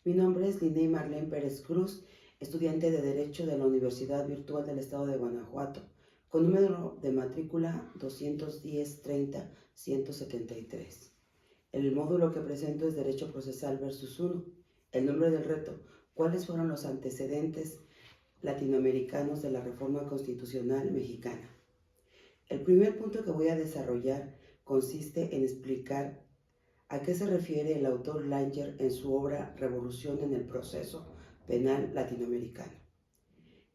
Mi nombre es Linney Marlene Pérez Cruz, estudiante de Derecho de la Universidad Virtual del Estado de Guanajuato, con número de matrícula 210-30-173. El módulo que presento es Derecho Procesal versus 1. El nombre del reto: ¿cuáles fueron los antecedentes latinoamericanos de la Reforma Constitucional Mexicana? El primer punto que voy a desarrollar consiste en explicar ¿a qué se refiere el autor Langer en su obra Revolución en el Proceso Penal Latinoamericano?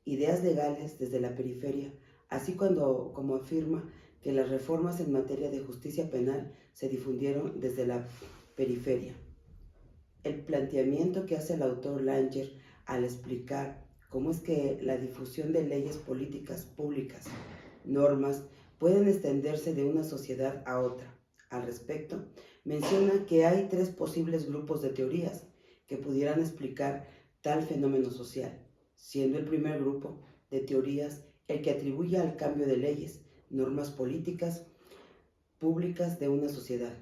Ideas legales desde la periferia, así como afirma que las reformas en materia de justicia penal se difundieron desde la periferia. El planteamiento que hace el autor Langer al explicar cómo es que la difusión de leyes políticas públicas, normas, pueden extenderse de una sociedad a otra. Al respecto, menciona que hay tres posibles grupos de teorías que pudieran explicar tal fenómeno social, siendo el primer grupo de teorías el que atribuye al cambio de leyes, normas políticas públicas de una sociedad.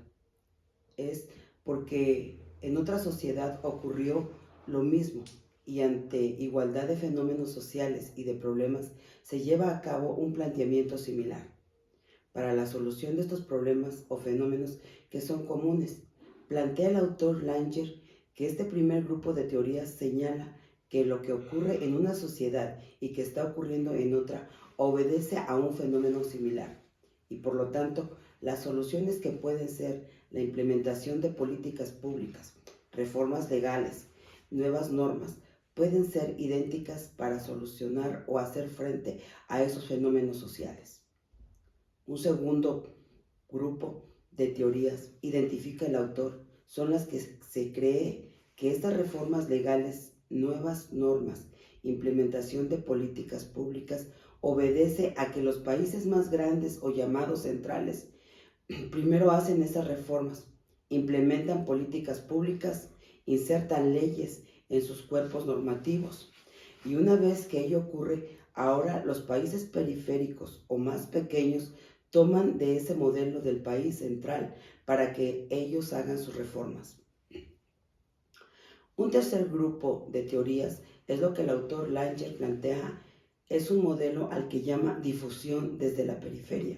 Es porque en otra sociedad ocurrió lo mismo y ante igualdad de fenómenos sociales y de problemas se lleva a cabo un planteamiento similar para la solución de estos problemas o fenómenos que son comunes. Plantea el autor Langer que este primer grupo de teorías señala que lo que ocurre en una sociedad y que está ocurriendo en otra obedece a un fenómeno similar y por lo tanto las soluciones que pueden ser la implementación de políticas públicas, reformas legales, nuevas normas, pueden ser idénticas para solucionar o hacer frente a esos fenómenos sociales. Un segundo grupo de teorías, identifica el autor, son las que se cree que estas reformas legales, nuevas normas, implementación de políticas públicas, obedece a que los países más grandes o llamados centrales primero hacen esas reformas, implementan políticas públicas, insertan leyes en sus cuerpos normativos. Y una vez que ello ocurre, ahora los países periféricos o más pequeños toman de ese modelo del país central para que ellos hagan sus reformas. Un tercer grupo de teorías es lo que el autor Langer plantea, es un modelo al que llama difusión desde la periferia.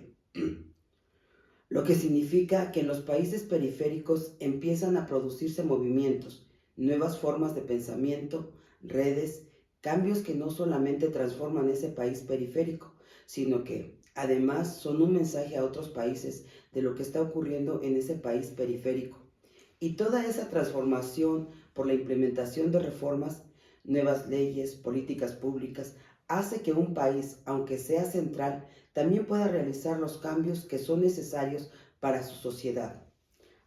Lo que significa que en los países periféricos empiezan a producirse movimientos, nuevas formas de pensamiento, redes, cambios que no solamente transforman ese país periférico, sino que además son un mensaje a otros países de lo que está ocurriendo en ese país periférico. Y toda esa transformación por la implementación de reformas, nuevas leyes, políticas públicas, hace que un país, aunque sea central, también pueda realizar los cambios que son necesarios para su sociedad.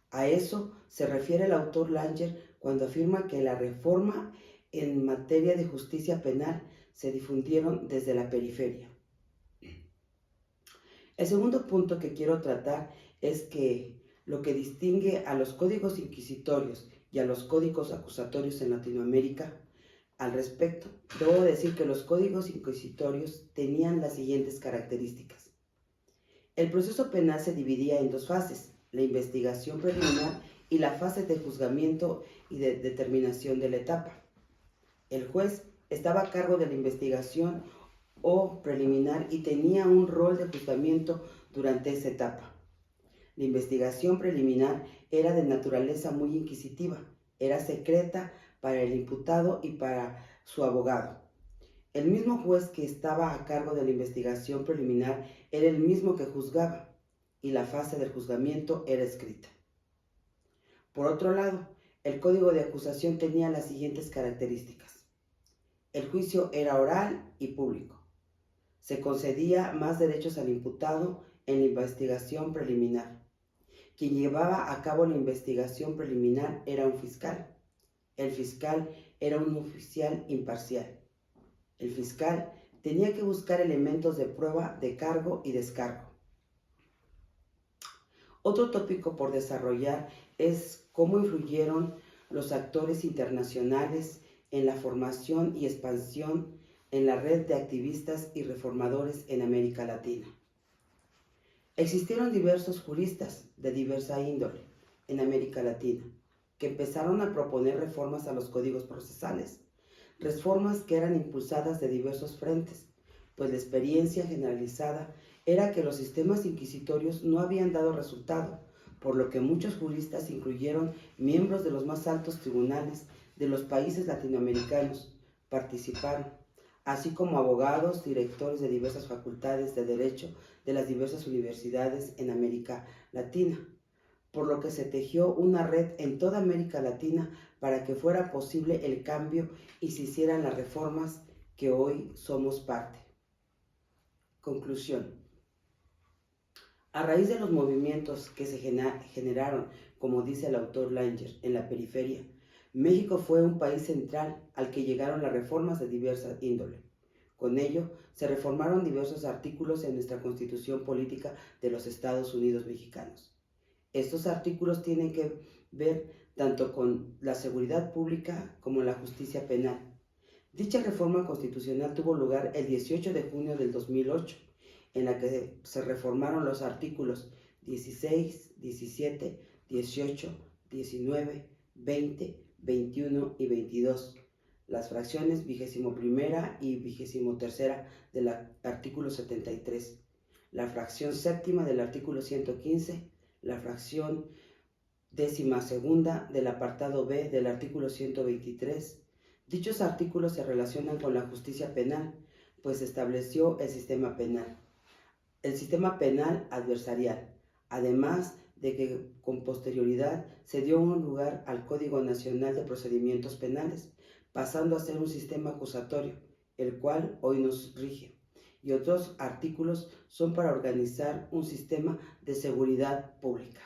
A eso se refiere el autor Langer cuando afirma que la reforma en materia de justicia penal se difundieron desde la periferia. El segundo punto que quiero tratar es que lo que distingue a los códigos inquisitorios y a los códigos acusatorios en Latinoamérica. Al respecto, debo decir que los códigos inquisitorios tenían las siguientes características. El proceso penal se dividía en dos fases, la investigación preliminar y la fase de juzgamiento y de determinación de la etapa. El juez estaba a cargo de la investigación o preliminar y tenía un rol de juzgamiento durante esa etapa. La investigación preliminar era de naturaleza muy inquisitiva, era secreta para el imputado y para su abogado. El mismo juez que estaba a cargo de la investigación preliminar era el mismo que juzgaba y la fase del juzgamiento era escrita. Por otro lado, el código de acusación tenía las siguientes características. El juicio era oral y público. Se concedía más derechos al imputado en la investigación preliminar. Quien llevaba a cabo la investigación preliminar era un fiscal. El fiscal era un oficial imparcial. El fiscal tenía que buscar elementos de prueba de cargo y descargo. Otro tópico por desarrollar es cómo influyeron los actores internacionales en la formación y expansión en la red de activistas y reformadores en América Latina. Existieron diversos juristas de diversa índole en América Latina. que empezaron a proponer reformas a los códigos procesales, reformas que eran impulsadas de diversos frentes, pues la experiencia generalizada era que los sistemas inquisitorios no habían dado resultado, por lo que muchos juristas, incluyeron miembros de los más altos tribunales de los países latinoamericanos, participaron, así como abogados, directores de diversas facultades de derecho de las diversas universidades en América Latina, por lo que se tejió una red en toda América Latina para que fuera posible el cambio y se hicieran las reformas que hoy somos parte. Conclusión. A raíz de los movimientos que se generaron, como dice el autor Langer, en la periferia, México fue un país central al que llegaron las reformas de diversa índole. Con ello, se reformaron diversos artículos en nuestra Constitución Política de los Estados Unidos Mexicanos. Estos artículos tienen que ver tanto con la seguridad pública como la justicia penal. Dicha reforma constitucional tuvo lugar el 18 de junio del 2008, en la que se reformaron los artículos 16, 17, 18, 19, 20, 21 y 22, las fracciones 21ª y 23ª del artículo 73, la fracción séptima del artículo 115, la fracción 12ª del apartado B del artículo 123. Dichos artículos se relacionan con la justicia penal, pues estableció el sistema penal adversarial, además de que con posterioridad se dio un lugar al Código Nacional de Procedimientos Penales, pasando a ser un sistema acusatorio, el cual hoy nos rige, y otros artículos son para organizar un sistema de seguridad pública.